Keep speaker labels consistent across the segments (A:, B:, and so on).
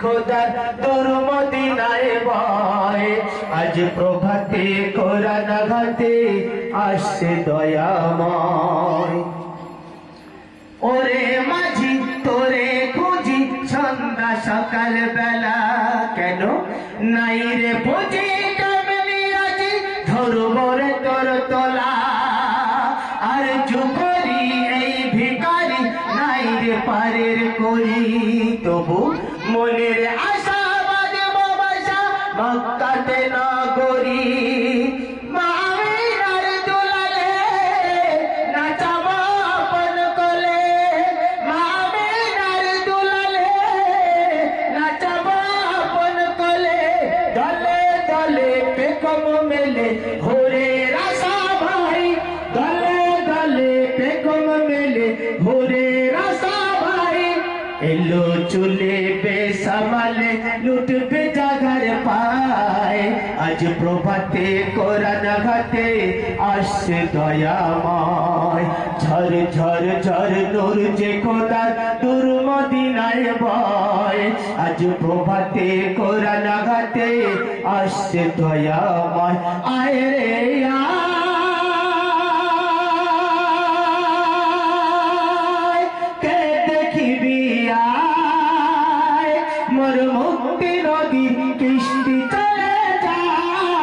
A: খোদার দূর মদিনায় বয় আজ প্রভাতে কোরআন আঘাতে আসছে দয়াময় ওরে মাঝি তোরে খুঁজি সন্ধ্যা সকাল বেলা কেন নাই রে বুঝি কামলি আজি ধরব রে তোর তোলা আর যুগরি এই ভিখারি নাই রে পারের করি তবু মনের আশা বাজব বাসা মক্কাতে নগরী ভোরে রাসা ভাই গলে গলে বেগম মেলে ভোরে রাসা ভাই এলো চুলে বেসামালে লুটবে জাগার পায় আজ প্রভাতে কোরআন ঘাটে আসছে দয়াময় ঝর ঝর ঝর নূর যে খোদার দূর মদিনায় বয় আজ প্রভাতে কোরআন ঘাটে আসছে দয়াময় আয় রে আয় কে দেখিবি আয় মোর মুক্তি নদী কৃষ্টি চলে যায়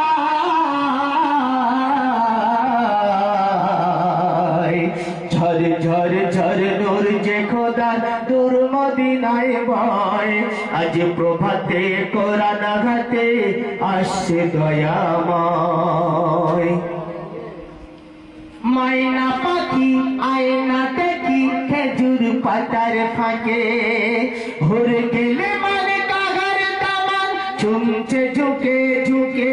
A: ঝর ঝর ঝর নূর যে খোদার দূর মদিনায় বয় আজ প্রভাতে কোরআন ঘাটে আসছে দয়াময় মাইনা পাখি আয়না দেখি খেজুর পাতার ফাঁকে ঘুরে গেলে মানে কাগার কামান চুমছে ঝুঁকে ঝুঁকে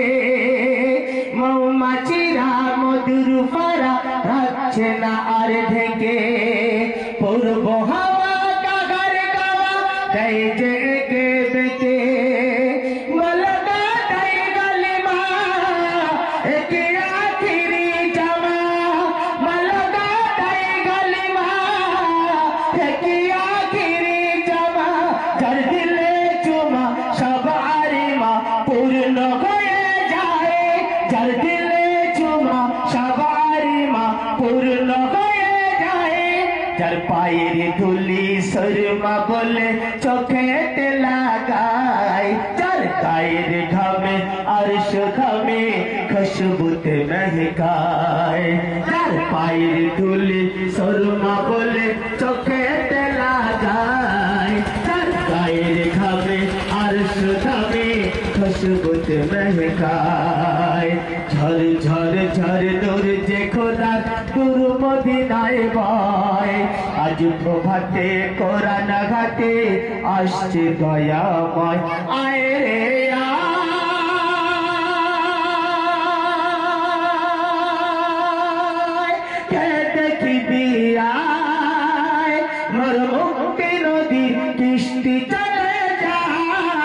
A: মৌমাছিরা মধুর ফারা রাখছে না আর ঢেকে পূর্ব হাওয়া কাগার গাওয়া দেয় যে একে বেঁকে বলদা তাই গালিমা একে আখিরি জামা বলদা তাই গালিমা একে আখিরি জামা যার দিলে চুমা সব আরিমা পূর্ণ হয়ে যায় যার দিলে চুমা সব আরিমা পূর্ণ হয়ে যায় যার পায়ের ধুলি শর্মা বলে চোখেতে লাগায় যার গায়ের ঘামে আরশ ঘামে খুশবুতে महकाए যার পায়ের ধুলি শর্মা বলে চোখেতে লাগায় যার গায়ের ঘামে আরশ ঘামে খুশবুতে महकाए ঝর ঝর ঝর নূর যে খোদার দূর মদিনায় বয় আজ প্রভাতে কোরআন ঘাটে আসছে দয়াময় আয় রে আয় কে দেখিবি আয় মোর মুক্তি নদী কৃষ্টি চলে যায়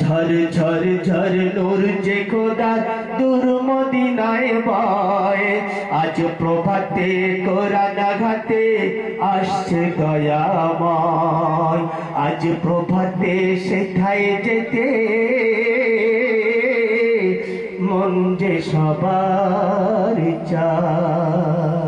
A: ঝর ঝর ঝর নূর যে খোদার দূর মদিনায় বয় আজ প্রভাতে কোরআন ঘাটে আসছে দয়াময় আজ প্রভাতে সেথায় যেতে মন যে সবার চায়।